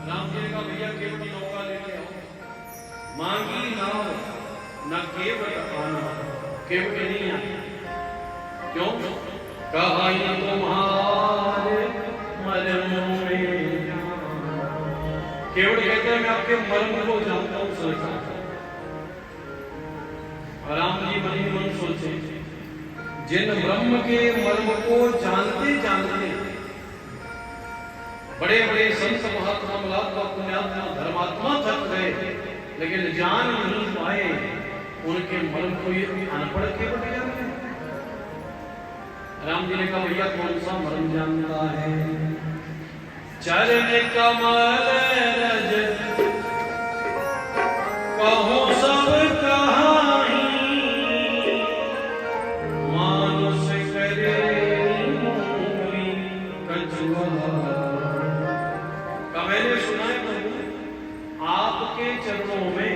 राम जी ने कहा भैया केवट नौका लेके आओ। मांगी नाव न केवट आना, केवट नहीं आया। क्यों? कहा ये तुम्हारे मर्म में। केवट कहते हैं मैं आपके मर्म को जानता हूं सरकार। राम जी मन ही मन सोचे जिन ब्रह्म के मर्म को जानते जानते बड़े बड़े संत महात्मा महात्मा पुण्यात्मा धर्मात्मा थक गए, लेकिन जान नहीं पाए उनके मर्म को ये अनपढ़ केवट जानते। राम जी ने कहा भैया कौन सा मर्म जानता है? चरण कमल रज कहो सब कहानी, मानुष करे मूली कछुआ। का मैंने सुना है प्रभु आपके चरणों में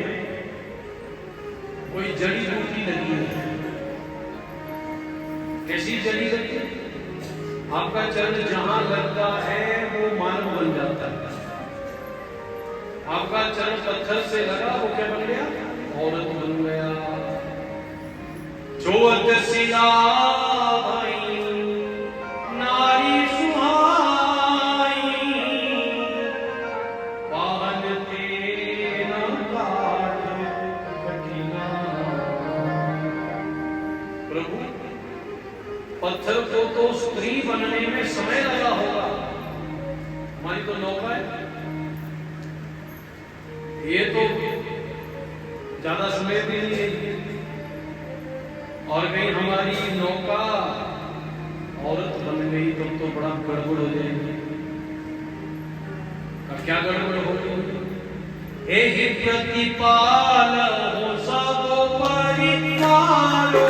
कोई जड़ी बूटी लगी है। कैसी जड़ी लगी? आपका चरण जहां लगता है वो मानव बन जाता है। आपका चरण पत्थर से लगा वो क्या बन गया? औरत बन गया। जोत सिला भाई नारी सुहाई, पावन तेरा काट कठिना। प्रभु पत्थर को तो स्त्री बनने में समय लगा होगा, हमारी तो नौका है, ये तो ज्यादा समय भी नहीं है। और कहीं हमारी नौका औरत बन गई तो बड़ा गड़बड़ हो जाएगी। अब क्या गड़बड़ होगी? हे प्रतिपाल हो सब परिपालो,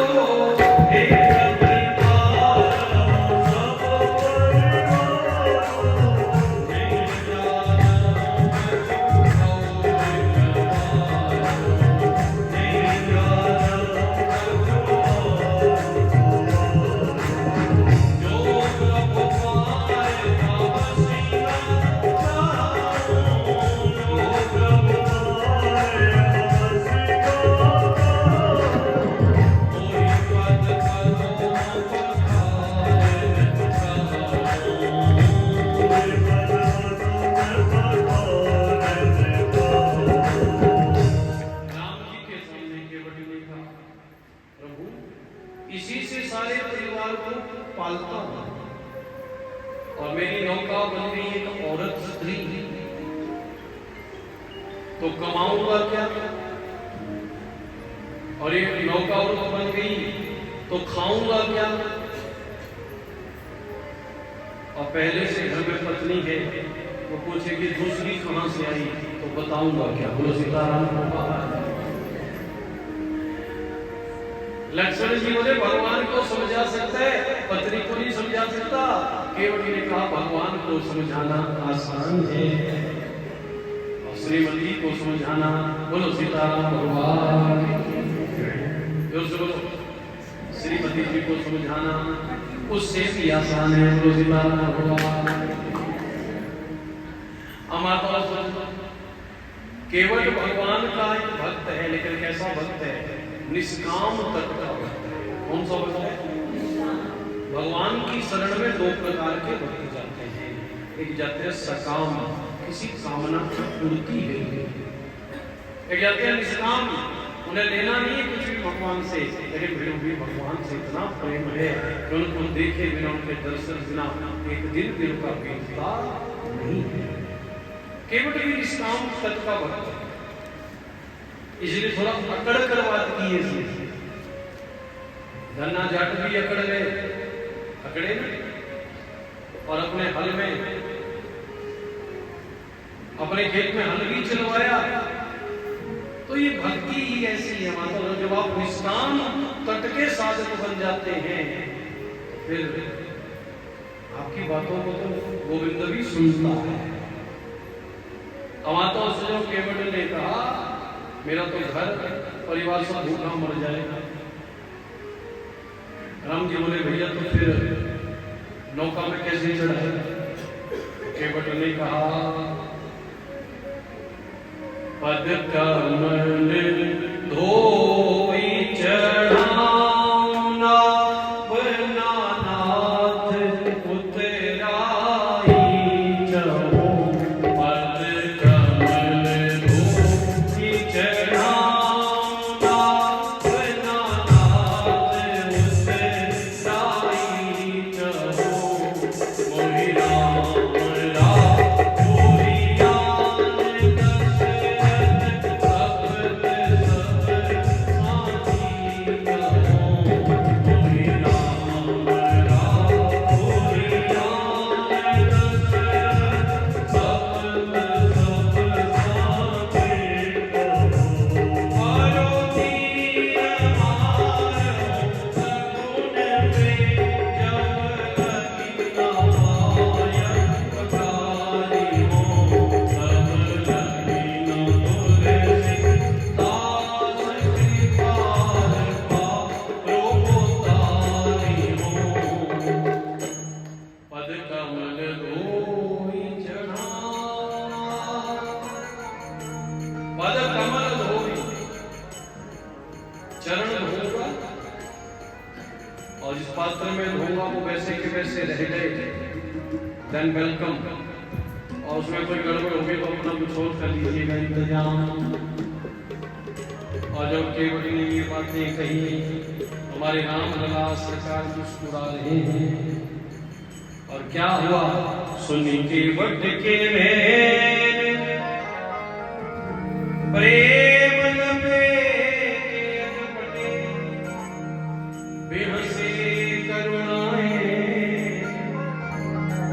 इसी से सारे परिवार को पालता हूं, और मेरी नौका बन गई एक औरत स्त्री, तो कमाऊंगा क्या? और एक नौका औरत बन गई तो खाऊंगा क्या? और पहले से घर में पत्नी है वो पूछे कि दूसरी कहां से आई तो बताऊंगा क्या? बोलो सीताराम। लक्ष्मण जी बोले भगवान को समझा सकता है, पत्नी को नहीं समझा सकता। केवट ने कहा भगवान को समझाना आसान है और श्रीमती को समझाना, बोलो सीताराम भगवान। जोर से बोलो, श्रीमती जी को समझाना उससे भी आसान है, बोलो सीताराम भगवान। अमाता केवट भगवान का एक भक्त है, लेकिन कैसा भक्त है? निष्काम तत्व का भक्त है। कौन सा भक्त है? भगवान की शरण में दो प्रकार के भक्त जाते हैं। एक जाते हैं सकाम, किसी कामना की पूर्ति है। एक जाते हैं निष्काम, उन्हें लेना नहीं है कुछ भी भगवान से, लेकिन फिर भी भगवान से इतना प्रेम है कि उनको देखे बिना, उनके दर्शन बिना एक दिन भी उनका बीतता नहीं है। केवट भी निष्काम तत्व का भक्त है, इसलिए थोड़ा अकड़ कर बात की है। धन्ना जाट भी अकड़ गए, अकड़े ना, और अपने हल में, अपने खेत में हल भी चलवाया। तो ये भक्ति ही ऐसी है माता, जब आप निष्काम तट के साधक बन जाते हैं तो फिर आपकी बातों को तो गोविंद भी सुनता है। अमाता से जो केवट ने कहा मेरा तो घर परिवार सब भूखा मर जाएगा। राम जी बोले भैया तो फिर नौका में कैसे चढ़ाए? केवट ने कहा पद कमल धोई चढ़ाऊना बना नाथ उतराई चढ़ो पद कमल धोई चढ़ाऊना बना नाथ उतराई चढ़ो मोहि राम चरण धोऊंगा और जिस पात्र में धोऊंगा वो वैसे के वैसे रह गए देन वेलकम। और उसमें कोई गड़बड़ होगी तो अपना कुछ और कर लीजिएगा इंतजाम। और जब केवटी ने ये बातें कही हमारे राम लला सरकार मुस्कुरा रहे हैं। और क्या हुआ सुनी केवट के में प्रेम बेहसे करुणाएं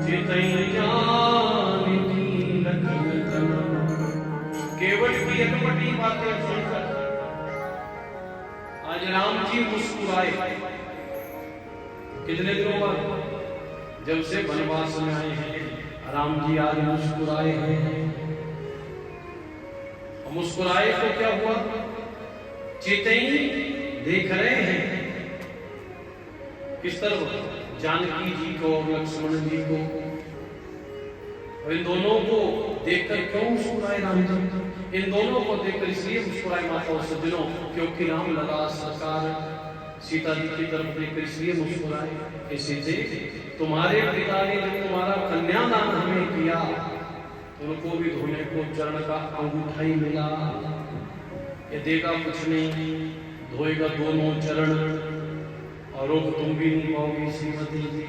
चितई जानकी लखन तना। केवट की अटपटी बातें सुनकर आज राम जी मुस्कुराए। कितने दिनों बाद जब से वनवास में आए हैं राम जी आज मुस्कुराए हैं। मुस्कुराए तो क्या हुआ चितई देख रहे हैं किस तरह जानकी जी को और लक्ष्मण जी को। और इन दोनों को देखकर क्यों मुस्कुराए राम जी? इन दोनों को देखकर इसलिए मुस्कुराए माता और सज्जनों क्योंकि राम लला सरकार सीता जी की तरफ देखकर इसलिए मुस्कुराए कि सीते तुम्हारे पिता ने जब तुम्हारा कन्यादान हमें किया उनको भी धोने को चरण का अंगूठा ही मिला। ये देगा कुछ नहीं धोएगा दोनों चरण और रोक तुम भी नहीं पाओगी श्रीमती जी।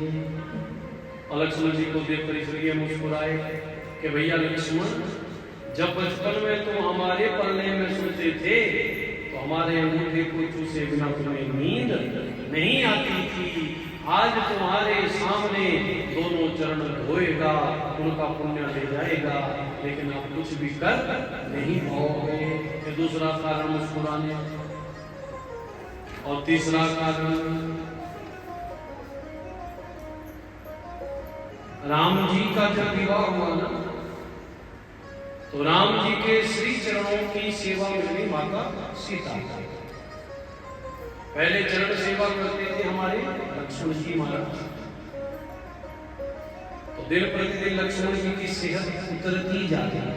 और लक्ष्मण जी को देखकर इसलिए मुस्कुराए कि भैया लक्ष्मण जब बचपन में तुम हमारे पलने में सोते थे तो हमारे अंगूठे को चूसे बिना तुम्हें नींद नहीं आती थी। आज तुम्हारे सामने दोनों चरण धोएगा उनका पुण्य ले जाएगा लेकिन आप कुछ भी कर नहीं पाओगे। फिर दूसरा कारण मुस्कुराने और तीसरा कारण राम जी का जब विवाह हुआ ना तो राम जी के श्री चरणों की सेवा मिली माता सीता। पहले चरण सेवा करते थे हमारे लक्ष्मण जी महाराज। तो दिन प्रतिदिन लक्ष्मण जी की सेहत उतरती जाती है।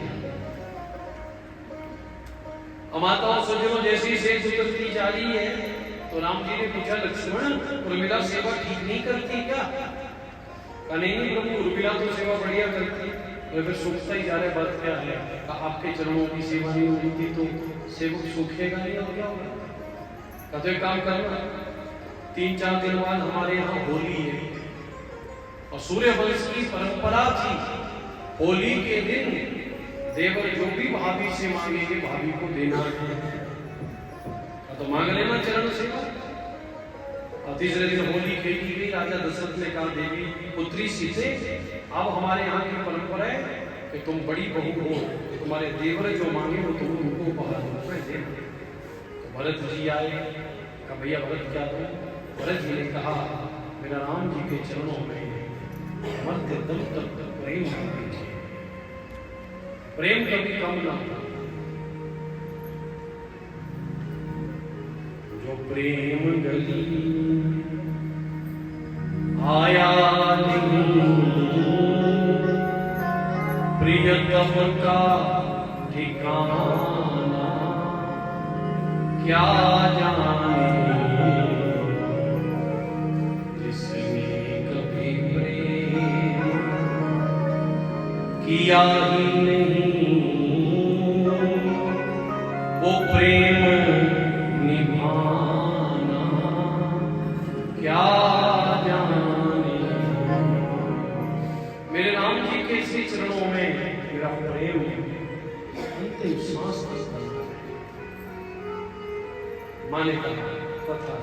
माताओं सज्जनों जैसी सेहत उतरती जा रही है तो राम जी ने पूछा लक्ष्मण उर्मिला सेवा ठीक नहीं करती क्या? नहीं प्रभु उर्मिला तो सेवा बढ़िया करती तो फिर सूखता ही जा रहा है। बात क्या है? आपके चरणों की सेवा नहीं होती थी तो सेवक सूखेगा नहीं और क्या होगा? तो एक काम करना 3-4 दिन बाद हमारे यहाँ होली है और सूर्य वंश की परंपरा थी होली के दिन देवर जो भी भाभी से मांगेंगे भाभी को देना है। तो मांग लेना चरण सेवा। और तीसरे दिन होली खेली गई। राजा दशरथ ने कहा देवी पुत्री सीते अब हमारे यहाँ की परंपरा है कि तुम बड़ी बहू हो तुम्हारे देवर जो मांगे वो तुम उनको उपहार देना। तो भरत जी आए कहा भैया भरत क्या दूं? भरत जी ने कहा मेरा राम जी के चरणों में मरते दम तक प्रेम कीजिए। प्रेम कभी कम ना हो। जो प्रेम गली आया नहीं प्रियतम का ठिकाना क्या जाने जिसने कभी प्रेम किया ही नहीं वो प्रेम निभाना क्या जाने। मेरे राम जी के इसी चरणों में मेरा प्रेम अंतिम सांस तक माने का कथा।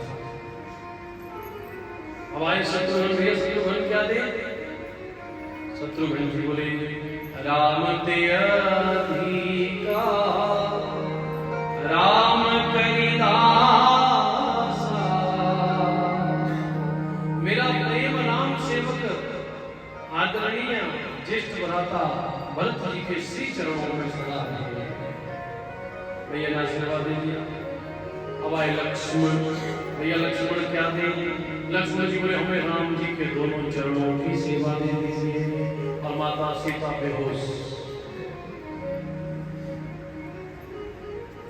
हमारे शत्रुघ्न भैया शत्रुघ्न क्या दे? शत्रुघ्न जी बोले राम ते अधिका राम करिदासा। मेरा प्रेम राम सेवक आदरणीय ज्येष्ठ भ्राता भरत जी के श्री चरणों में सदा है। भैया ने आशीर्वाद दे दिया। अब आए लक्ष्मण। भैया लक्ष्मण क्या दे? लक्ष्मण जी बोले हमें राम जी के दोनों चरणों की सेवा दे दीजिए। और माता सीता बेहोश।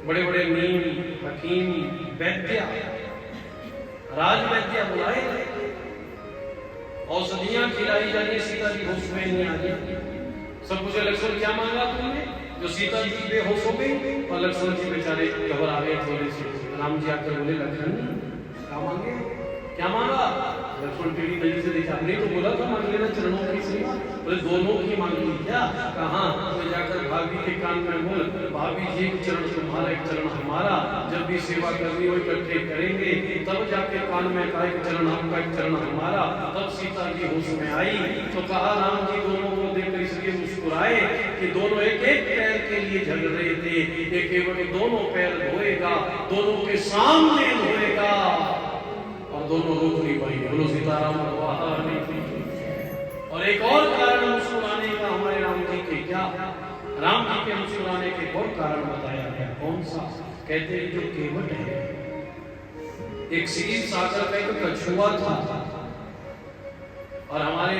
बड़े बड़े नीम हकीम वैद्य राज वैद्य बुलाए औषधियां खिलाई जानी। सीता जी होश में नहीं आ गई। सब कुछ लक्ष्मण क्या मांगा तुमने? जो सीता जी बेहोश हो गई और लक्ष्मण जी बेचारे घबरा गए थोड़े से। राम जी आकर बोले लक्ष्मण क्या मांगे? क्या मांगा? लक्ष्मण टेढ़ी नजर से देखा। नहीं तो बोला था मांग लेना चरणों की सेवा। बोले दोनों की मांग ली क्या? कहा तो जाकर भाभी के कान में बोल भाभी जी एक चरण तुम्हारा एक चरण हमारा। जब भी सेवा करनी हो इकट्ठे करेंगे। तब जाके कान में कहा एक चरण आपका एक चरण हमारा। तब सीता जी होश में आई तो कहा राम जी दोनों को देखकर इसलिए मुस्कुराए कि दोनों एक एक पैर के लिए झगड़ रहे थे। ये केवल दोनों पैर धोएगा, दोनों के सामने धोएगा और दोनों रोक नहीं पाएंगे। बोलो सीताराम भगवान। और एक और कारण मुस्कुराने का हमारे राम जी के क्या? राम जी के मुस्कुराने के और कारण बताया गया। कौन सा? कहते हैं जो केवट है। एक क्षीर सागर का एक कछुआ था और हमारे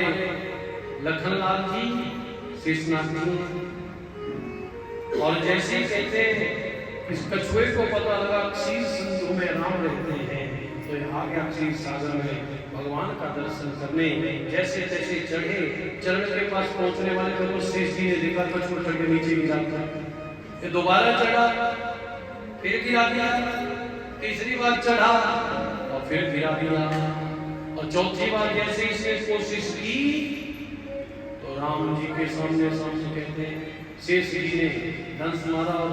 लखनलाल जी शेषनाग जी और जैसे कहते इस कछुए को पता लगा क्षीर सिंधु में राम रहते हैं तो यहाँ गया क्षीर सागर में भगवान का दर्शन करने। जैसे तैसे चढ़े। चरण के पास पहुंचने वाले तो शेष जी ने देखा कछुआ चढ़ के नीचे गिरा था। ये दोबारा चढ़ा फिर गिरा दिया। तीसरी बार चढ़ा और फिर गिरा दिया। और चौथी बार जैसे इसने कोशिश की तो राम जी के सामने सामने कहते शेष जी ने धनुष मारा और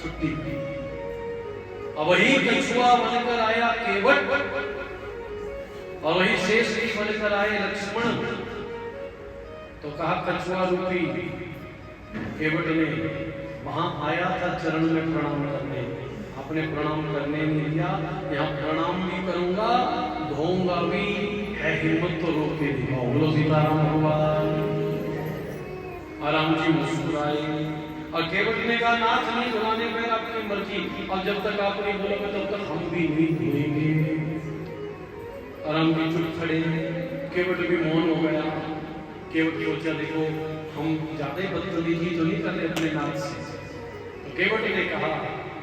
छुट्टी की। अब वही कछुआ बनकर आया केवट और वही शेष जी बनकर आए लक्ष्मण। तो कहा कछुआ रूपी केवट ने वहां आया था चरण में प्रणाम करने। आपने प्रणाम करने नहीं दिया। यहाँ प्रणाम भी करूंगा धोऊंगा भी। है हिम्मत तो रोक के दिखाओ। बोलो सीताराम भगवान। राम जी मुस्कुराए और केवट ने कहा नाथ नहीं धुलाने में आपकी मर्जी। और जब तक आप नहीं बोलोगे तब तक हम भी नहीं धुएंगे। और राम जी चुप खड़े। केवट भी मौन हो गया। केवट सोचा देखो हम ज्यादा ही बदतमीजी तो नहीं कर रहे अपने नाथ से। तो केवट ने कहा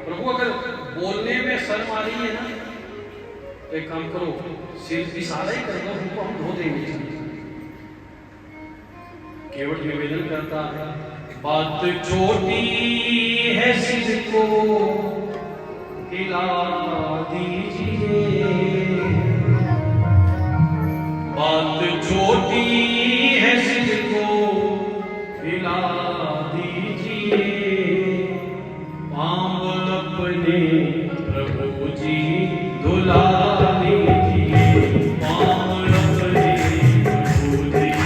प्रभु अगर बोलने में शर्म आ रही है ना तो एक काम करो सिर इशारा ही कर दो हमको हम धो देंगे। केवट निवेदन करता है बात छोटी है सिर को हिला दीजिए। बात छोटी है सिर को हिला दीजिए। पांव अपने प्रभु जी धुला दीजिए। पांव अपने प्रभु जी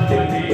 Thank you.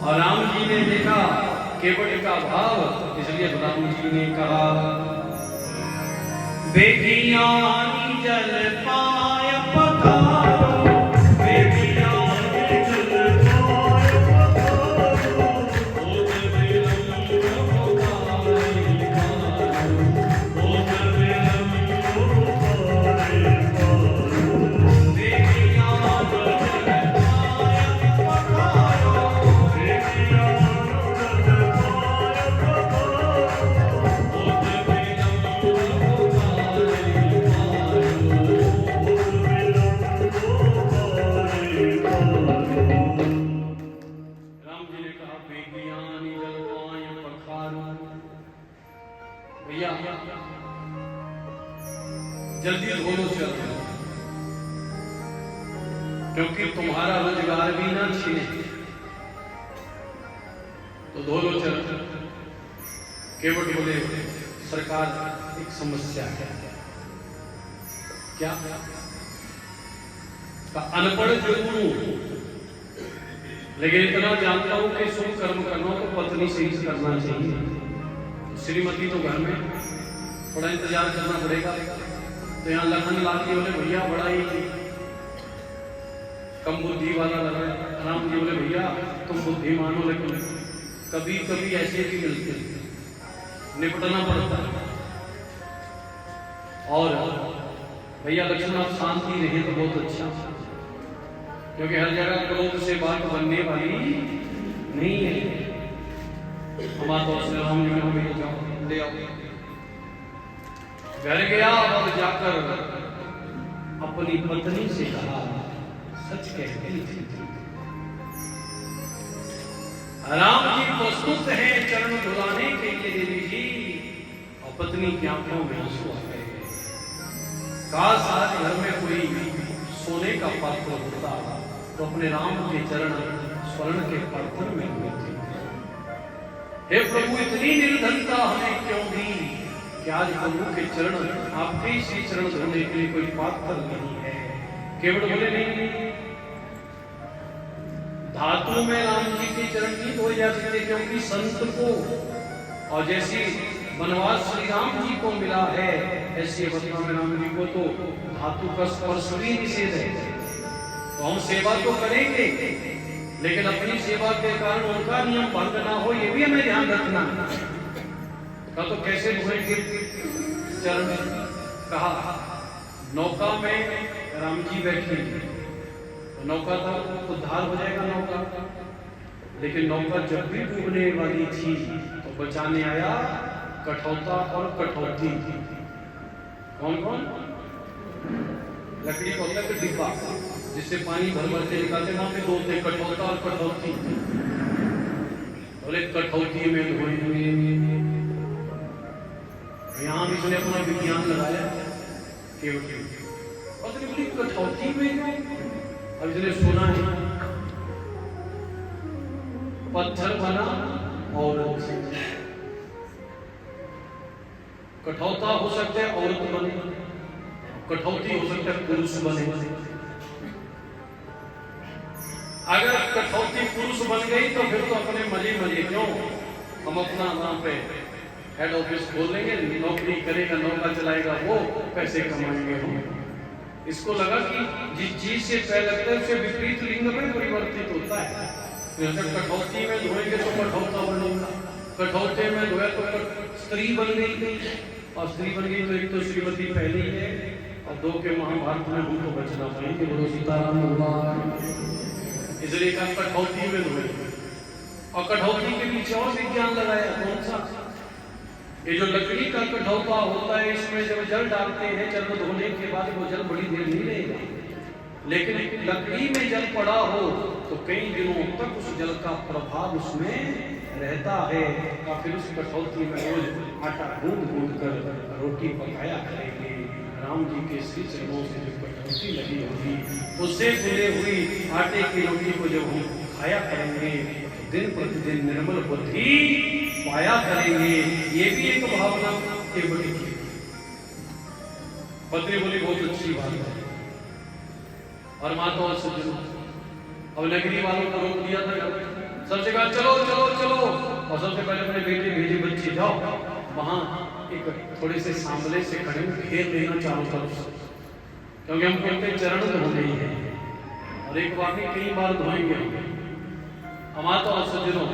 और राम जी ने देखा केवट का भाव, इसलिए राम जी ने कहा बेटियां जल पाय पखारो, बेटियां जल पाय पखारो, ओत विलंब होकारे पारो, ओत विलंब होकारे पारो, बेटियां जल पाय पखारो, बेटियां जल पाय पखारो, ओत जल्दी धोलो चल, क्योंकि तुम्हारा रोजगार भी ना छीने, तो धोलो चल। केवट बोले सरकार एक समस्या है। क्या? अनपढ़ जरूर हूं, लेकिन इतना जानता हूं कि शुभ कर्म करना तो पत्नी से ही करना चाहिए। श्रीमती तो घर में, थोड़ा इंतजार करना पड़ेगा। तो यहाँ लखन लाल जी बोले भैया बड़ा ही कम बुद्धि वाला लग रहा है। राम जी बोले भैया तुम बुद्धिमान हो, लेकिन कभी कभी ऐसे भी मिलते हैं, निपटना पड़ता है। और भैया लक्ष्मण आप शांति रहे तो बहुत अच्छा, क्योंकि हर जगह क्रोध से बात बनने वाली नहीं है। हमारे दोस्त राम जी में जाओ ले आओ, घर गया और जाकर अपनी पत्नी से कहा सच कहती थी। राम जी प्रस्तुत है चरण धुलाने के लिए देवी जी, और पत्नी की आंखों में आंसू आ गए। काश आज घर में कोई सोने का पात्र होता तो अपने राम के चरण स्वर्ण के पात्र में हुए थे। हे प्रभु इतनी निर्धनता हमें क्यों दी कि आज प्रभु के चरण, आपके ही श्री चरण धोने के लिए कोई पात्र नहीं है। केवल बोले नहीं, धातु में राम जी के चरण नहीं धोए जा सकते, क्योंकि संत को और जैसी वनवास श्री राम जी को मिला है, ऐसी अवस्था में राम जी को तो धातु का स्पर्श भी निषेध है। तो हम सेवा तो करेंगे, लेकिन अपनी सेवा के कारण उनका नियम भंग ना हो, ये भी हमें ध्यान रखना। तो कैसे धोएंगे चरण? कहा नौका में राम जी बैठे, तो नौका था उद्धार हो जाएगा नौका। लेकिन नौका जब भी डूबने वाली थी तो बचाने आया कठौता और कठौती। कौन कौन? लकड़ी का होता है डिब्बा जिससे पानी भर भर के निकालते, वहां पे दो थे, कठौता और कठौती। बोले कठौती में धोएंगे। यहाँ भी इसने अपना विज्ञान लगाया केवल, और बोली कठौती में। अब इसने सुना है पत्थर बना औरत, कठौता हो सकता है औरत बने, कठौती हो सकता है पुरुष बने। अगर कठौती पुरुष बन गई तो फिर तो अपने मजे मजे, क्यों हम अपना वहां पे हेड ऑफिस खोल लेंगे, नौकरी करेगा, नौका चलाएगा, वो पैसे कमाएंगे हम। इसको लगा कि जिस चीज से पैर लगता है उससे विपरीत लिंग में परिवर्तित होता है। जैसे कठौती में धोएंगे तो कठौता बनेगा, कठौते में धोया तो स्त्री बन गई, और स्त्री बन गई तो एक तो श्रीमती पहली है, और दो के महाभारत में हमको बचना चाहिए। बोलो सीताराम भगवान। इसलिए कहा कठौती में धोएंगे, और कठौती के पीछे और विज्ञान लगाया। कौन सा? ये जो लकड़ी का कठौता होता है, इसमें जब जल डालते हैं, चरण धोने के बाद वो जल बड़ी देर नहीं रहेगा, लेकिन लकड़ी में जल पड़ा हो तो कई दिनों तक उस जल का प्रभाव उसमें रहता है। और फिर उस कठौती में रोज आटा गूंद गूंद कर रोटी पकाया करेंगे। राम जी के श्री चरणों से जो कठौती लगी होगी, उससे फूले हुई आटे की रोटी को जब हम खाया करेंगे, दिन प्रतिदिन निर्मल बुद्धि पाया करेंगे। ये भी एक भावना के बड़ी पत्नी बोली, बहुत अच्छी बात है। और माता और सज्जनों, अब नगरी वालों को रोक दिया था, सबसे कहा चलो चलो चलो, और सबसे पहले अपने बेटे भेजे, बच्चे जाओ वहां एक थोड़े से सांवले से खड़े घेर लेना चारों तरफ से, क्योंकि हमको उनके चरण धोने ही है, और एक बार नहीं कई बार धोएंगे। माता और सज्जनों,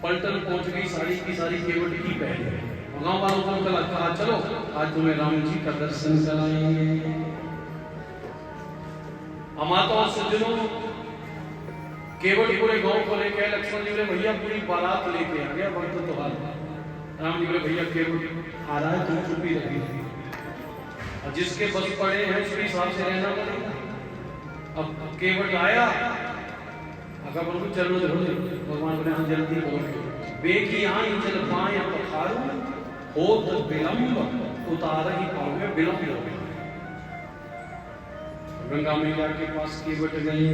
पलटन पहुंच गई, साड़ी की सारी केवट की पहले, गांव वालों को कहा चलो आज तुम्हें राम जी का दर्शन कराएंगे। माता और सज्जनों, केवट पूरे गांव को लेके, लक्ष्मण जी बोले भैया पूरी बारात लेके आ गया, वक्त तो हाल। राम जी बोले भैया केवट आ रहा है, तुम चुप ही रहिए, और जिसके बस पड़े हैं उसके हिसाब से रहना पड़ेगा। अब केवट आया, अगर उनको चरण धोने, भगवान बोले हाँ जल्दी करो, बेगी आई जल पाए पखारू, होत विलंब उतार ही पाओगे, विलंब हो गया। गंगा मैया के पास केवट गए,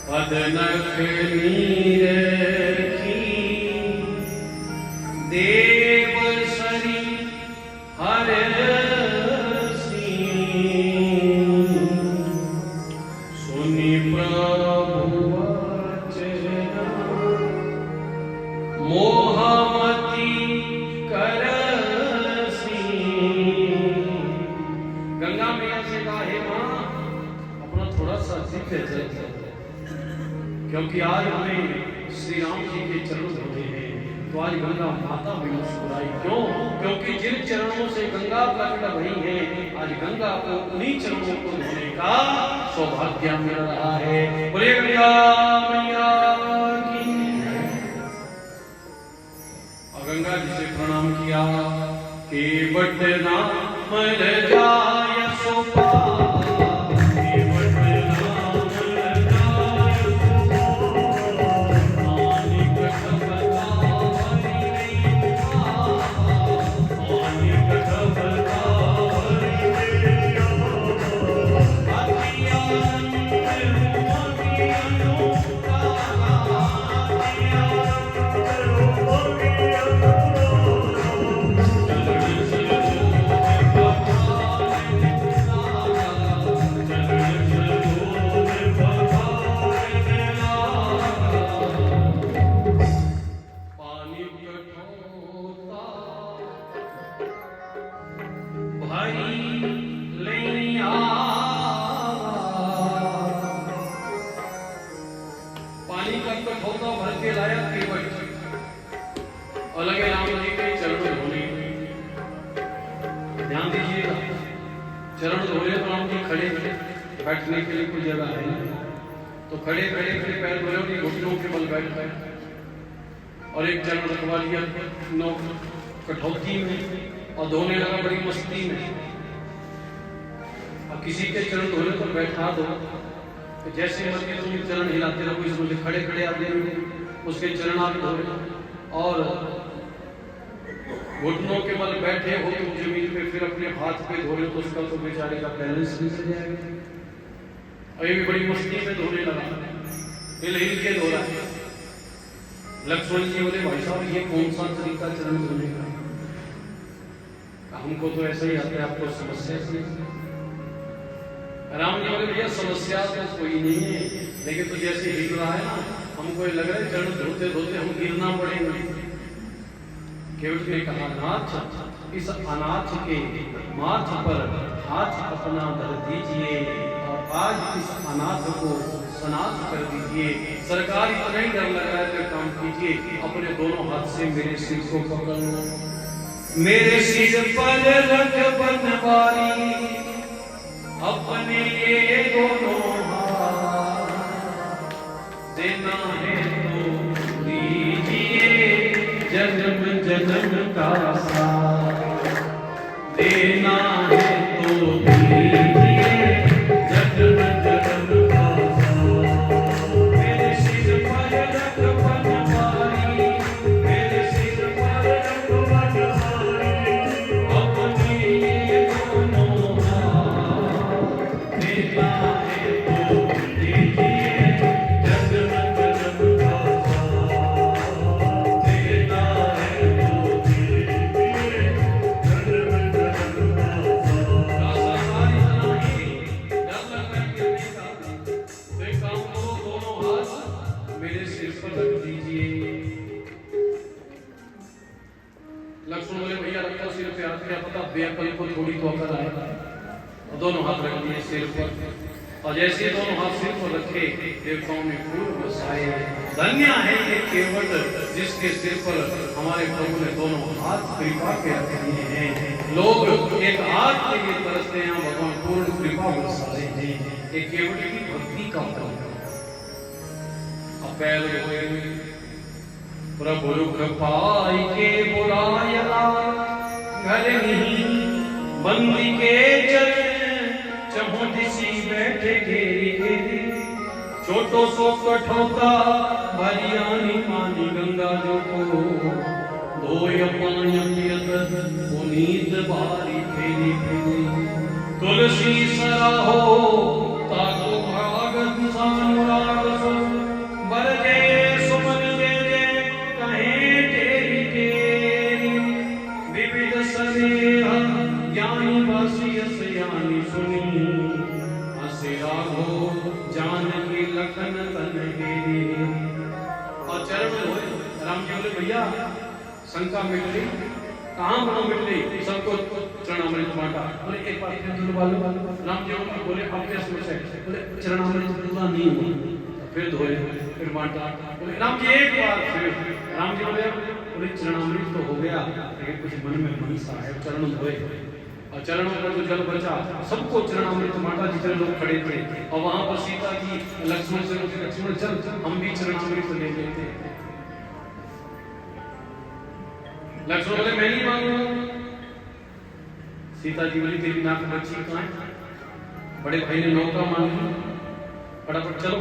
पदनख नीर की देव सरी हर सुनि प्रभु वचन मोहमती करसी। गंगा मैया से कहा हे मां, अपना थोड़ा सा जिक्र है, क्योंकि आज हमें श्री राम जी के चरण धोने हैं, तो आज गंगा माता भी मुस्कुराई। क्यों? क्योंकि जिन चरणों से गंगा प्रकट भई है, आज गंगा को उन्हीं चरणों को धोने का सौभाग्य मिल रहा है। बोले गंगा मैया की। और गंगा जी से प्रणाम किया, केवट नाम जाय सो भाई ले पानी का कठौता भर के लाया केवट और लगे राम जी के चरण धोने। ध्यान दीजिएगा, चरण धोने तो राम जी खड़े थे, बैठने के लिए कोई जगह है नहीं, तो खड़े खड़े खड़े पैर धोने उनकी घुटनों के बल बैठ गए और एक चरण रखवा लिया नौ कठौती में और धोने लगा बड़ी मस्ती में। अब किसी के चरण धोने पर बैठा दो तो जैसे मर्जी तुम चरण हिलाते रहो, कोई समझे खड़े खड़े आदमी उसके चरण आप धोए और घुटनों के बल बैठे हो तुम जमीन पे, फिर अपने हाथ पे धो रहे हो तो उसका तो बेचारे का बैलेंस नहीं जाएगा। और ये भी बड़ी मस्ती में धोने लगा, हिल हिल के धो रहा है। लक्ष्मण जी बोले भाई साहब ये कौन सा तरीका चरण धोने का? हमको तो ऐसा ही आता है, आपको समस्या सी। राम जी बोले भैया समस्या तो कोई नहीं है, लेकिन तो जैसे हिल रहा है ना हमको ये लग रहा है चरण धोते धोते हम गिरना पड़ेगा। केवट ने कहा नाथ इस अनाथ के माथ पर हाथ अपना धर दीजिए और आज इस अनाथ को सनाथ कर दीजिए। सरकार इतना ही डर लग रहा है तो काम कीजिए, अपने दोनों हाथ से मेरे सिर को पकड़ लो, मेरे सिर पर रख बनवारी अपने ये दोनों हाथ, देना है तो दीजिए जन्म जन्म का साथ, देना है तो दीजिए जन्म जन्म का साथ। मेरे सिर पर रख बनवारी, मेरे सिर पर रख बनवारी अपने ये दोनों हाथ, देना है तो दीजिए जन्म जन्म का साथ, देना है तो दीजिए जन्म जन्म का साथ। मेरे सिर पर रख दीजिए। लक्ष्मण बोले भैया रखो सिर पे हाथ, क्या पता बेअकल को थोड़ी तो अकल आए। दोनों हाथ रख दिए सिर पर और जैसे दोनों हाथ सिर पर रखे देवताओं में फूल बरसाए। धन्य है ये केवट जिसके सिर पर हमारे प्रभु ने दोनों हाथ कृपा के रख दिए हैं। लोग एक हाथ के लिए तरसते हैं, भगवान पूर्ण कृपा बरसा रहे हैं। ये केवट की भक्ति का फल है। अपैल हुए प्रभु कृपाई के बुलायला घर नहीं बंदी के चले चमोदिसी बैठे घेरी घेरी। छोटो सो कठौता भरियानी पानी गंगा जो को धोय पानी पियत पुनीत बारी फेरी फेरी। तुलसी सराहो ताको भागत सानुराग सो बरजे सुमन जे जे कहे तेरी तेरी। विविध स्नेह ज्ञानी वासी यानी सुनी हसे राघो जानकी लखन तन हेरी। और चरण धोए। राम जी बोले भैया शंका मिट गई, कहाँ बनो मिट गई, सबको चरणामृत बांटा। बोले एक बार फिर दूर वालों राम जी बोले अब क्या समस्या है? बोले चरणामृत पूरा नहीं हुआ, फिर धोए फिर बांटा। बोले राम जी एक बार फिर। राम जी बोले चरणामृत तो हो गया लेकिन कुछ मन में मनसा है, चरण धोए और चरणों पर जो जल बचा सबको चरणामृत बांटा जितने लोग खड़े थे। और वहां पर सीता जी लक्ष्मण से बोले लक्ष्मण चल हम भी चरणामृत ले लेते। लक्ष्मण बोले मैं नहीं मांगूंगा। सीता जी बोली तेरी नाक बच्ची कहाँ है? बड़े भाई ने नौका मांगी, फटाफट चलो।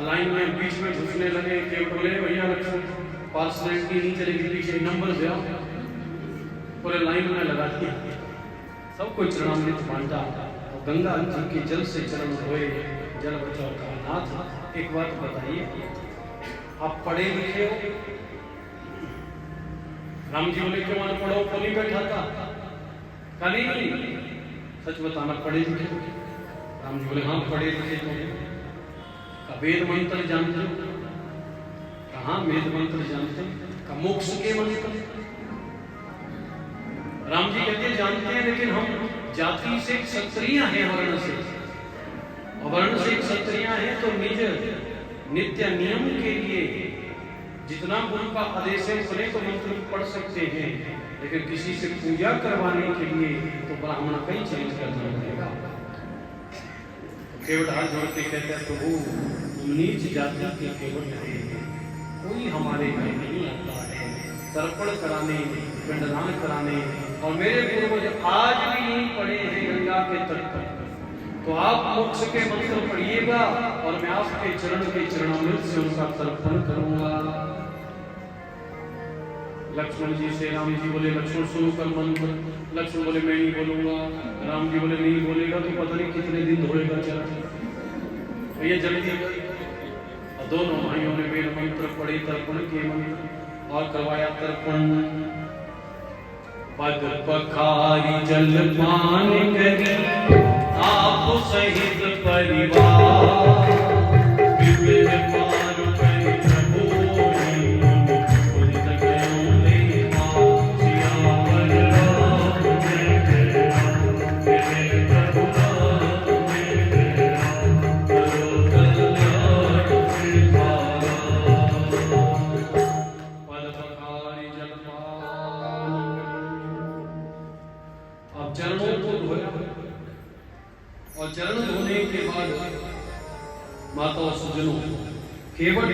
लाइन में बीच में घुसने लगे। केवट बोले भैया लक्ष्मण पार्सनैलिटी नहीं चलेगी, पीछे नंबर दे आओ। पूरे लाइन में लगा दिया, सबको चरणामृत बांटा और गंगा जी के जल से चरण धोए, जल बचाओ का नाथ। एक बात बताइए, आप पढ़े लिखे हो? राम जी बोले क्यों पढ़ो, तो नहीं बैठा था? कहीं नहीं, सच बताना पढ़े लिखे हो? राम जी बोले हाँ पढ़े लिखे तो। वेद मंत्र जानते हो? कहाँ वेद मंत्र जानते? का मोक्ष के मंत्र। राम जी कहते जानते हैं, लेकिन हम जाति से क्षत्रिय हैं, वर्ण से, वर्ण से क्षत्रिय हैं, तो निज नित्य नियम के लिए जितना गुरु का आदेश है उतने तो मंत्र पढ़ सकते हैं, लेकिन किसी से पूजा करवाने के लिए तो ब्राह्मण का ही चेंज करना पड़ेगा। केवट हाथ जोड़ के कहते हैं, प्रभु तुम नीच जाति के केवट हैं, कोई हमारे घर नहीं आता है तर्पण कराने, पिंडदान कराने, और मेरे पूर्वज आज भी नहीं पड़े हैं गंगा के तट पर, तो आप मोक्ष के मंत्र पढ़िएगा और मैं आपके चरण के चरणामृत से उनका तर्पण करूंगा। लक्ष्मण जी से राम जी बोले, लक्ष्मण सुनो कर मंत्र। लक्ष्मण बोले मैं नहीं बोलूंगा। राम जी बोले नहीं बोलेगा तो पता नहीं कितने दिन धोएगा चरण। ये जल्दी और दोनों भाइयों ने वेद मंत्र पढ़े, तर्पण के मंत्र और करवाया तर्पण। पद पखारी जल पान करी आप सहित परिवार, विविध पार करि प्रभु उदित ज्ञान लेवा, सियावर रामचंद्र प्रभु करो कल्याण सिधारा। पद पखारी जल पान, अब चरणों को धोया, और चरण धोने के बाद माता और सज्जनों केवट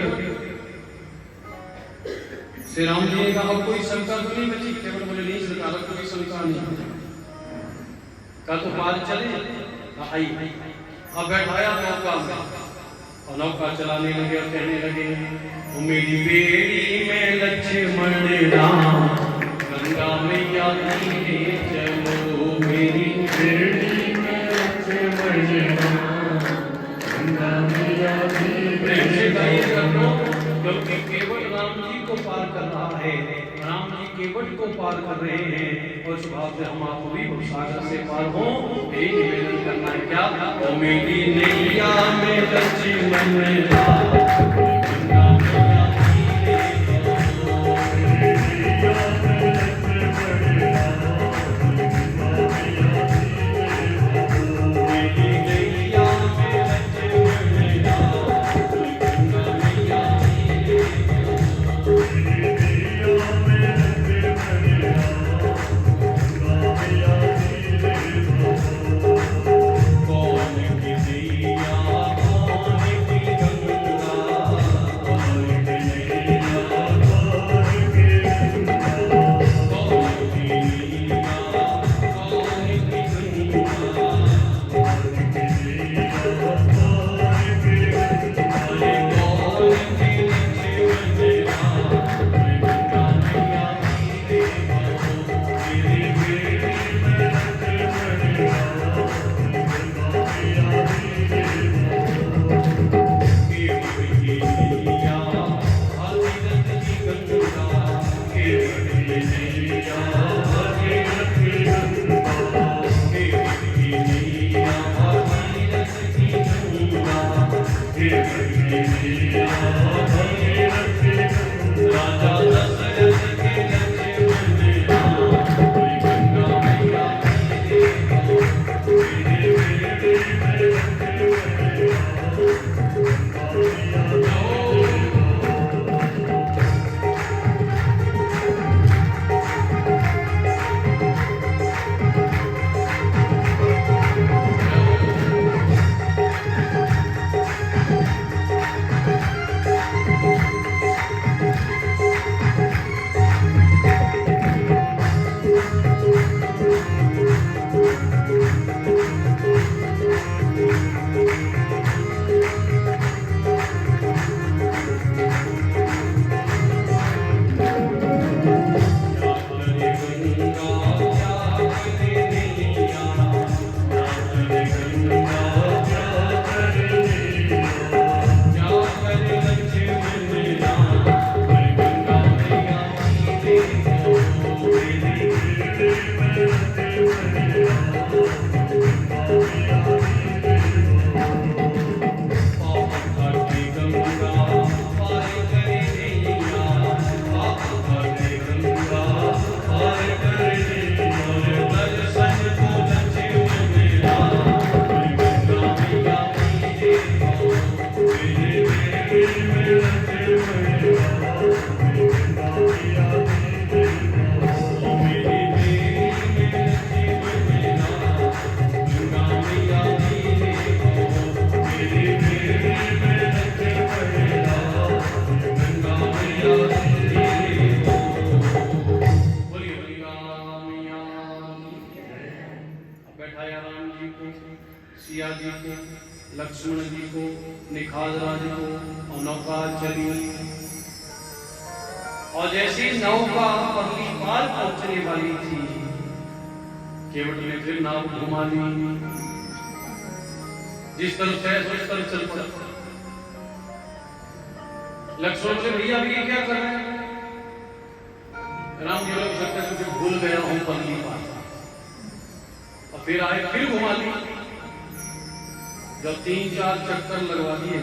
श्री राम जी ने कहा कोई शंका तो नहीं बची? केवट बोले नहीं सरकार, कोई शंका नहीं। का तो पार चले आई, अब बैठाया नौका में और नौका चलाने लगे और कहने लगे, मेरी बेड़ी में लक्ष्मण राम गंगा मैया धीरे चलो, मेरी बेड़ी क्योंकि केवट राम जी को पार कर रहा है, राम जी केवट को पार कर रहे हैं, और इस बात से हम आप भी सागर से पार हो यही निवेदन करना है। क्या तो मेरी नैया में लक्ष्मण राम गंगा मैया धीरे चलो, कौन की दैया कौन की गंगा बैठाया राम जी को, सिया जी को, लक्ष्मण जी को, निखाद राज को, और नौका चली। और जैसी नौका पहली बार पहुंचने वाली थी, केवट ने फिर नाव घुमा दी, जिस तरफ है उस तरफ चल पड़ा। लक्ष्मण से भैया भी क्या कर रहे हैं? राम जी लोग सकते कुछ भूल गया हूं पहली बार, और फिर आए फिर घुमा दी। जब 3-4 चक्कर लगवा दिए,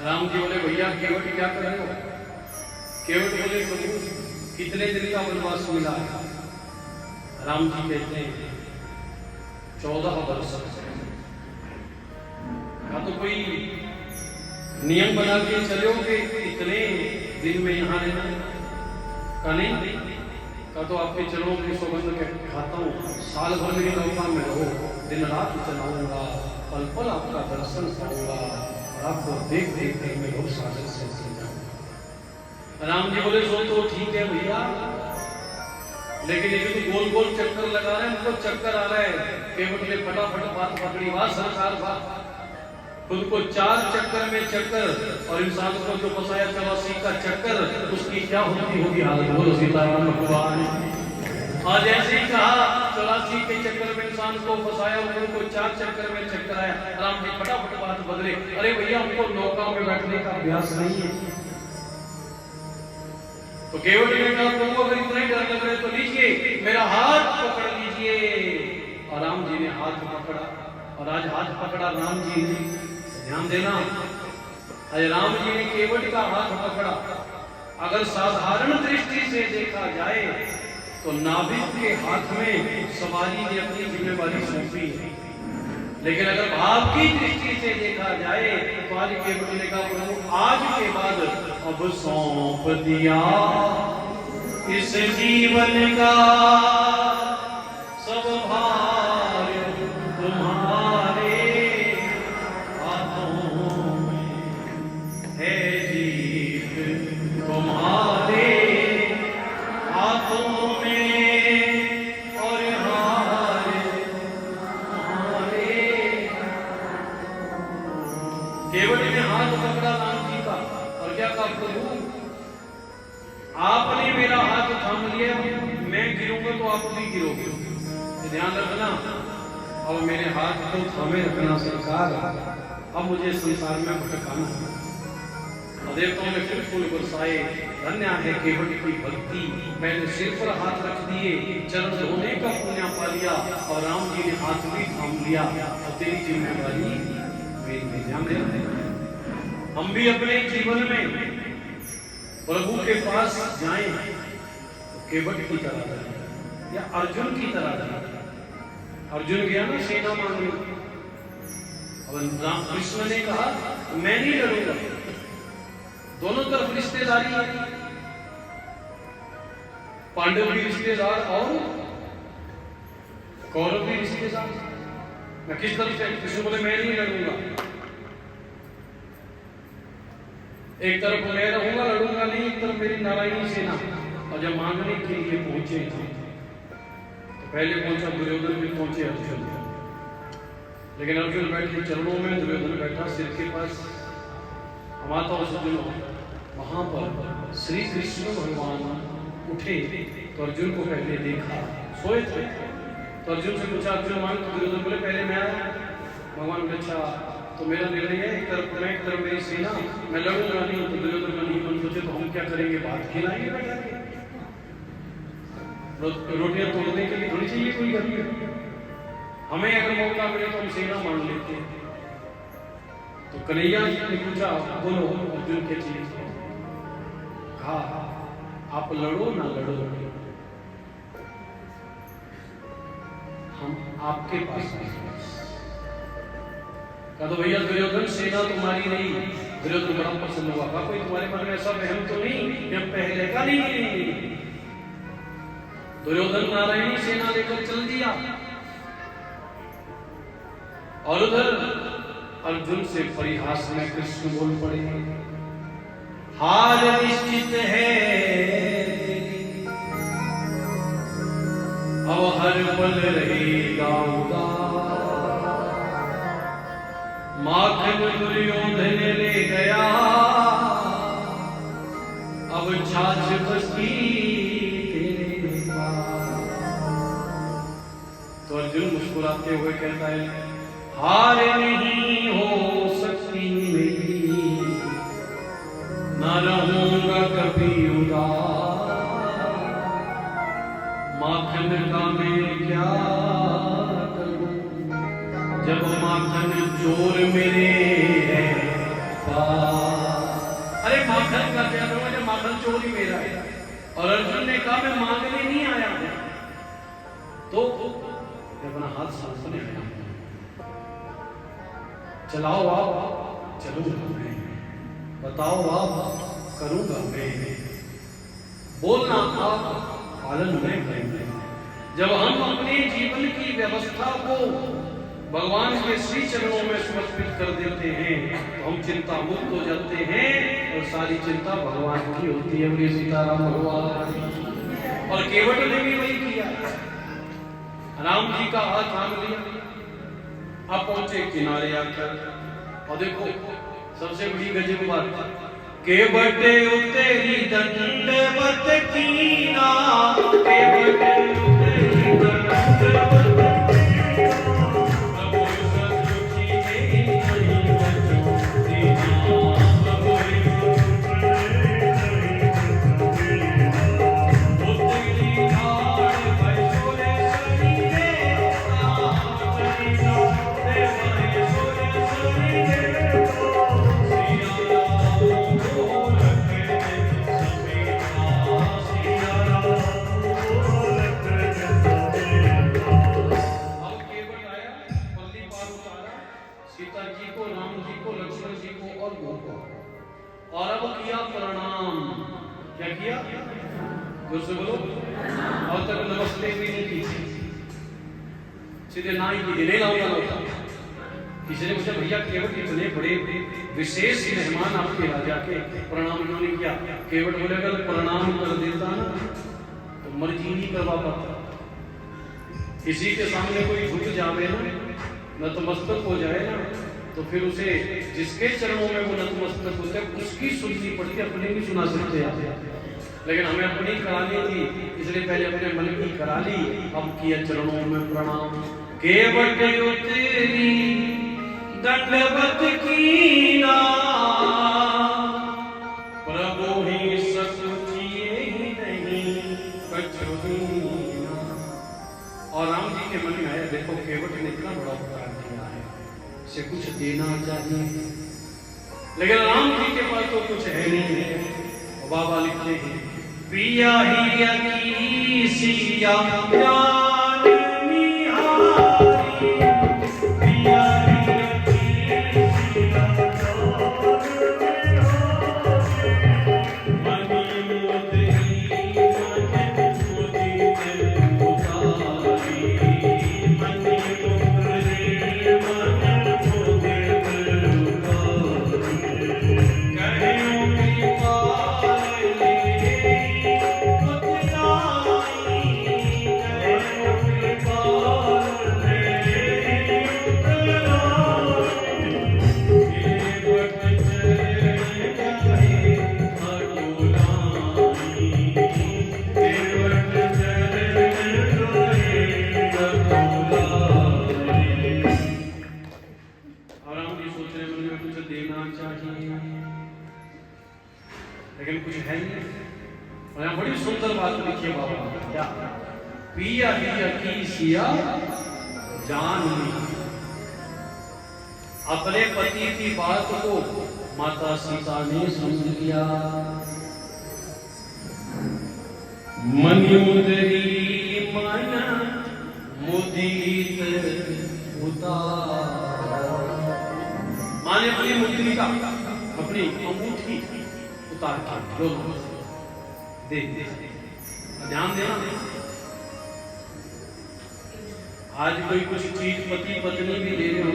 राम जी बोले भैया केवट क्या कर रहे हो? केवट बोले प्रभु कितने दिन का वनवास मिला है? राम जी कहते हैं 14 वर्ष। का तो कोई नियम बना के चलो कि इतने दिन में यहाँ रहना का नहीं, का तो आपके चरणों की सौगंध के खाता हूँ, साल भर मेरी नौका में रहो, दिन रात चलाऊंगा, पल पल आपका दर्शन पाऊंगा, और आपको देख देख कर मैं बहुत सागर से जाऊंगा। राम जी बोले सो तो ठीक है भैया, लेकिन ये तो गोल गोल चक्कर लगा रहे हैं, उनको चक्कर आ रहा है। केवट ने फटाफट बात पकड़ी, वाह सरकार वाह, खुद को 4 चक्कर में चक्कर, और इंसान को जो फंसाया 84 का चक्कर, उसकी क्या होती होगी हालत? बोलो सीताराम भगवान। आज ऐसे ही कहा 84 के चक्कर में इंसान को फंसाया, उनको 4 चक्कर में चक्कर आया। राम जी फटाफट बात बदले, अरे भैया उनको नौका में बैठने का अभ्यास नहीं है। तो केवट ने कहा तुमको अगर इतना ही डर लग रहा है तो लीजिए मेरा हाथ पकड़ लीजिए। और राम जी ने हाथ पकड़ा, और आज हाथ पकड़ा राम जी ने, ध्यान देना, आज राम जी ने केवट का हाथ पकड़ा। अगर साधारण दृष्टि से देखा जाए तो नाविक के हाथ में सवारी ने अपनी जिम्मेवारी सौंपी है, लेकिन अगर भाव की दृष्टि से देखा जाए तो आज केवट ने कहा प्रभु आज के बाद अब सौंप दिया इस जीवन का सब भार तुम्हारे हाथों में है, जीत तुम्हारे हाथों में और हार तुम्हारे। केवट ने हाथ पकड़ा राम जी का और क्या कहा प्रभु आपने मेरा हाथ थाम लिया, मैं गिरूंगा तो आप भी गिरोगे, ध्यान रखना। अब मेरे हाथ को थामे रखना सरकार, अब मुझे संसार में भटकाना है। और देवताओं ने फिर फूल बरसाए, धन्य है केवट की भक्ति, मैंने सिर पर हाथ रख दिए, चरण धोने का पुण्य पा लिया, और राम जी ने हाथ भी थाम लिया, और तेरी जिम्मेवारी मेरी। ध्यान देना, हम भी अपने जीवन में प्रभु के पास जाएं तो केवट की तरह जाए या अर्जुन की तरह जाए। अर्जुन गया ना सेना मांगने, अब राम कृष्ण ने कहा मैं नहीं लड़ूंगा। दोनों तरफ रिश्तेदारी है, पांडव भी रिश्तेदार और कौरव भी रिश्तेदार। मैं किस तरफ से? कृष्ण बोले मैं नहीं लड़ूंगा, एक तरफ मैं रहूंगा लड़ूंगा नहीं, एक तरफ मेरी नारायणी सेना। और जब मांगने के लिए पहुंचे थे तो पहले पहुंचा दुर्योधन, भी पहुंचे अर्जुन, लेकिन अर्जुन बैठे चरणों में, दुर्योधन बैठा सिर के पास। माता और सज्जनों, वहां पर श्री कृष्ण भगवान उठे तो अर्जुन को पहले देखा, सोए थे तो अर्जुन से पूछा अर्जुन मांग, तो दुर्योधन बोले पहले मैं आया। भगवान ने अच्छा तो मेरा निर्णय है, एक तरफ मैं एक तरफ मेरी सेना, मैं लड़ूंगा नहीं। तो दुर्योधन का नहीं मन सोचे तो हम क्या करेंगे, बात खिलाएंगे बैठा के, रोटियां तोड़ने के लिए थोड़ी चाहिए कोई गरीब, हमें अगर मौका मिले तो हम सेना मान लेते हैं। तो कन्हैया ने पूछा बोलो अर्जुन के चीज, कहा आप लड़ो ना लड़ो, हम आपके पास नहीं। कहा तो भैया दुर्योधन सेना तुम्हारी नहीं। दुर्योधन बड़ा प्रसन्न हुआ, कहा कोई तुम्हारे मन में ऐसा वहम तो नहीं कि हम पहले का नहीं। दुर्योधन नारायणी सेना लेकर चल दिया, और उधर अर्जुन से परिहास में कृष्ण बोल पड़े, हार निश्चित है अब हर पल रहेगा उदास। माखन दुर्योधन ले गया, अब छाछ बची तेरे पास। तो अर्जुन मुस्कुराते हुए कहता है, हार नहीं हो सकती मेरी, ना रहूंगा कभी उदास। माखन का मैं क्या करूं, जब माखन चोर मेरे पास। अरे माखन का क्या करूं जब माखन चोर ही मेरा है। और अर्जुन ने कहा मैं मांगने नहीं आया हूं, तो अपना हाथ सामने आया, चलाओ आप चलूंगा मैं, बताओ आप करूंगा मैं, बोलना आप पालन में करेंगे। जब हम अपने जीवन की व्यवस्था को भगवान के श्री चरणों में समर्पित कर देते हैं तो हम चिंता मुक्त हो जाते हैं और सारी चिंता भगवान की होती है। बोलिए सीताराम भगवान। और केवट ने भी वही किया, राम जी का हाथ थाम लिया, अब पहुंचे किनारे आकर। और देखो सबसे बड़ी गजब बात, केवट तेरी दंडवत कीना, केवट तेरी दंडवत और अब किया प्रणाम। क्या किया? जोर से बोलो। और तक नमस्ते भी नहीं की, सीधे ना ही की, नहीं लाऊंगा लौटा। किसी ने पूछा भैया केवट इतने बड़े विशेष मेहमान आपके राजा के, प्रणाम उन्होंने किया। केवट बोले अगर प्रणाम कर देता ना तो मर्जी नहीं करवा पाता। किसी के सामने कोई झुक जावे ना, नतमस्तक हो जाए ना, तो फिर उसे जिसके चरणों में वो नतमस्तक होते हैं उसकी सुननी पड़ती है, अपने भी सुना सकते हैं। लेकिन हमें अपनी करानी थी, इसलिए पहले अपने मन की करा ली, अब किया चरणों में प्रणाम। केवट तेरी दंडवत कीना, प्रभु ही सब किए ही नहीं कछु हीना। और राम जी के मन में आया, देखो केवट ने इतना बड़ा उपकार किया है, से कुछ देना चाहिए, लेकिन राम जी के पास तो कुछ है नहीं है। बाबा लिखते हैं, पिया ही की सिया ज्ञान निहारी, पिया ही की सिया मनी मोदरी मन मुदित उतारी, मनी मोदरी मन लेकिन कुछ है नहीं। और यहाँ बड़ी सुंदर बात लिखी है बाबा, क्या? पिया ही की सिया जान ली, अपने पति की बात को माता सीता ने समझ लिया। मन मुदरी मन मुदित उतार, माने अपनी मुद्री का, अपनी अंगूठी उतार के दोनों दे, ध्यान देना। आज कोई कुछ चीज पति पत्नी भी ले रहे हो,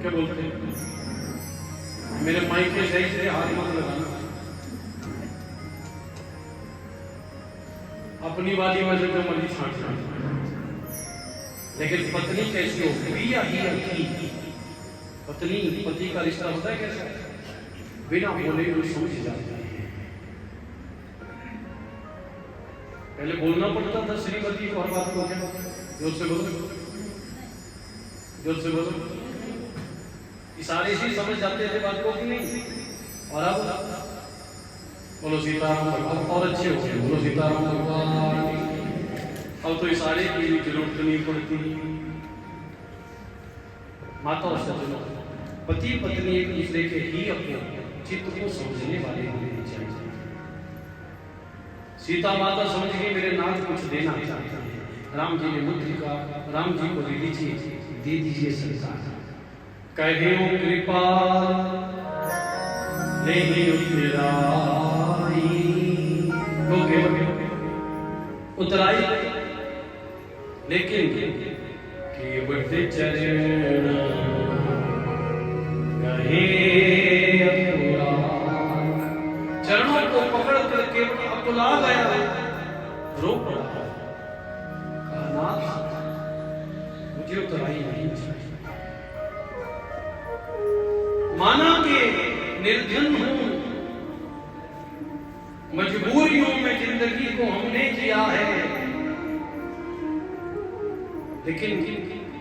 क्या बोलते हैं, मेरे माइक के सही से हाथ मत लगाना। अब अपनी वाली में जो मर्जी छाट छाट, लेकिन पत्नी कैसी हो, प्रिया ही की पत्नी पति का रिश्ता होता है कैसा, बिना बोले वो समझ जाते हैं। पहले बोलना पड़ता था श्रीमती को हर बात को, क्या जोर से बोलो, जोर से बोलो, इशारे से समझ जाते थे बात को कि नहीं। और अब बोलो सीताराम भगवान, और अच्छे हो गए, बोलो सीताराम भगवान। अब तो इशारे की भी जरूरत नहीं पड़ती। माता और सज्जनों, पति पत्नी एक दूसरे के ही अपने चित्त को समझने वाले होने चाहिए। सीता माता समझ गई मेरे नाथ कुछ देना चाहते हैं, राम जी ने मुद्रिका राम जी को दे दीजिए, दे दीजिए सरकार। कहे कृपा नहीं उतराई, तो उतराई, लेकिन केवट चरण कहे, चरणों को पकड़ कर केवट अकुला गया, रो पड़ा, मुझे उतराई नहीं चाहिए। माना के निर्धन हूं, मजबूरियों में जिंदगी को हमने जिया है, लेकिन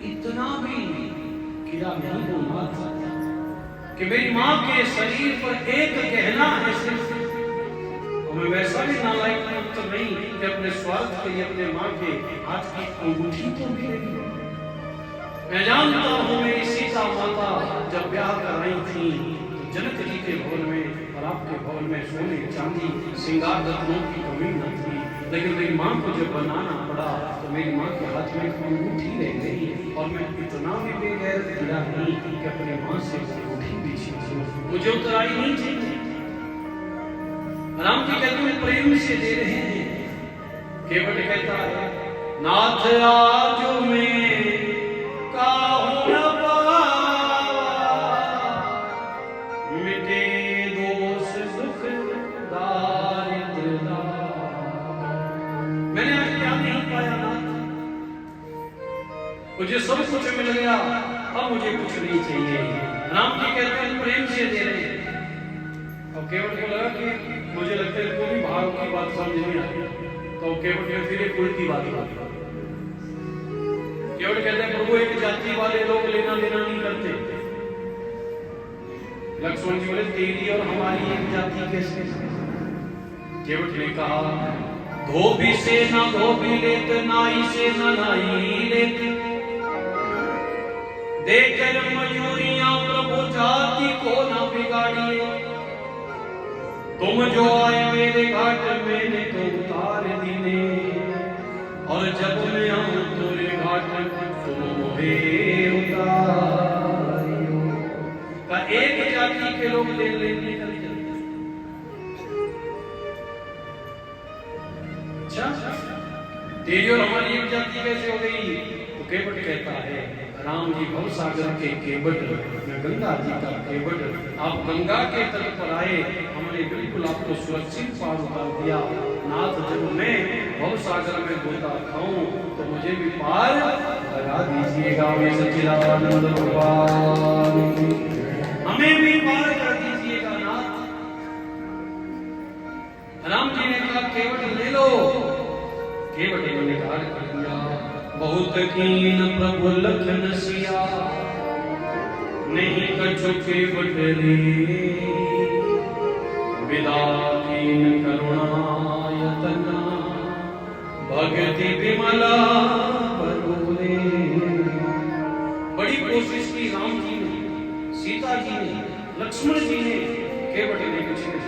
इतना भी किया नहीं होना कि मेरी मां के शरीर पर एक गहना है सिर्फ, मैं वैसा भी नालायक तो नहीं कि अपने स्वार्थ के लिए अपने मां के हाथ की अंगूठी तो भी नहीं। मैं जानता हूं मेरी सीता माता जब ब्याह कराई थी जनक जी के भवन में और आपके भवन में सोने चांदी श्रृंगार रत्नों की कमी न थी, लेकिन मेरी मां को जब बनाना पड़ा तो मेरी मां के हाथ में अंगूठी रह गई, और मैं इतना भी बेगैरत गिरा नहीं कि अपने मां से अंगूठी भी छीनूं, मुझे उतराई नहीं चाहिए। राम जी कहते हैं प्रेम से दे रहे हैं, केवट कहता है नाथ आज में काहू न पावा, मिटे दोष सुख दारिद्र दार। मैंने आज क्या नहीं पाया नाथ, मुझे सब कुछ मिल गया, अब मुझे कुछ नहीं चाहिए। राम जी कहते हैं प्रेम से दे रहे हैं। और केवट को लगा कि मुझे लगता है कोई भाव की बात समझ नहीं आई, तो केवट ने फिर एक उल्टी बात की। केवट कहते हैं प्रभु एक जाति वाले लोग लेना देना नहीं करते। लक्ष्मण जी बोले तेरी और हमारी एक जाति कैसे? केवट ने कहा धोबी से ना धोबी लेत, नाई से ना नाई लेत, देकर मयूरियां प्रभु जाति को ना बिगाड़िए। तुम जो आए मेरे घाट मैंने तो उतार दीने, और जब मैं आऊं तेरे घाट तुम मुझे उतारियो। का एक जाति के लोग ले लेने अच्छा, तेरी और हमारी एक जाति कैसे हो गई? तो केवट कहता है राम जी भव सागर के केवट, मैं गंगा जी का केवट, आप गंगा के तट पर आए, हमने बिल्कुल आपको सुरक्षित पार उतार दिया। नाथ जब मैं भव सागर में गोता खाऊं तो मुझे भी पार लगा दीजिएगा। सच्चिदानंद भगवान हमें भी पार कर दीजिएगा नाथ। राम जी ने कहा केवट ले लो। केवट ने निकाल कर दिया। बहुत कीन प्रभु लखन सिया, नहीं कछु केवट रे, विदा कीन करुणायतना, भक्ति विमला बरोले। बड़ी कोशिश की राम जी ने, सीता जी ने, लक्ष्मण जी ने, केवट ने कुछ नहीं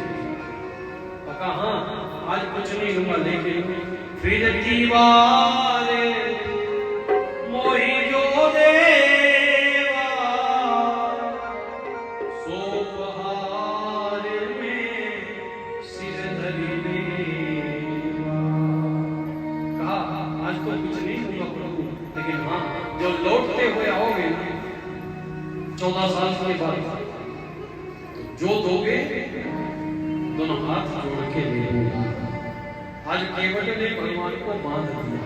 कहा। हाँ आज कुछ नहीं हुआ, लेकिन फिर दीवारे मोहि जो देवा, सो बहार में सिर धरि देवा। कहा आज तो कुछ नहीं हुआ प्रभु, लेकिन हाँ जब लौटते हुए आओगे 14 साल के बाद जो दोगे दोनों हाथ जोड़ के ले लूंगा। आज केवट ने भगवान को बांध दिया।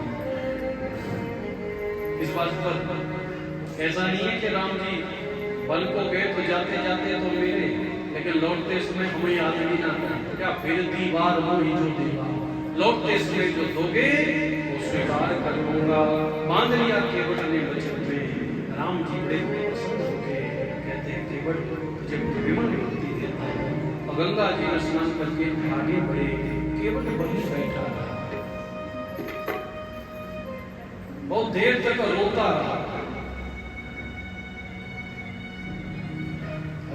इस बात पर ऐसा नहीं है कि राम जी बल को गए तो जाते जाते तो मेरे, लेकिन लौटते समय हमें याद नहीं ना क्या फिर दीवार वो ही जो दीवार, लौटते समय जो दोगे वो स्वीकार कर लूंगा। बांध लिया केवट ने वचन में। राम जी बड़े प्रसन्न होके कहते हैं केवट जब विमल भक्ति देता है और गंगा जी में स्नान करके आगे बढ़े, केवट वहीं बैठा रहा, बहुत देर तक रोता रहा।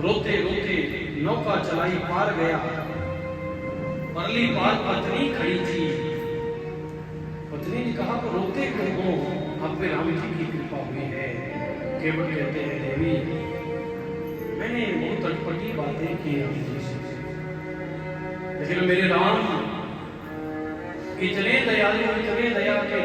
रोते रोते नौका चलाई पार गया। परली पार पत्नी खड़ी थी। पत्नी ने कहा तो रोते क्यों हो, आप पे राम जी की कृपा हुई है। केवट कहते हैं देवी मैंने बहुत अटपटी बातें की राम जी से, लेकिन मेरे राम इतने दयालु, इतने दया के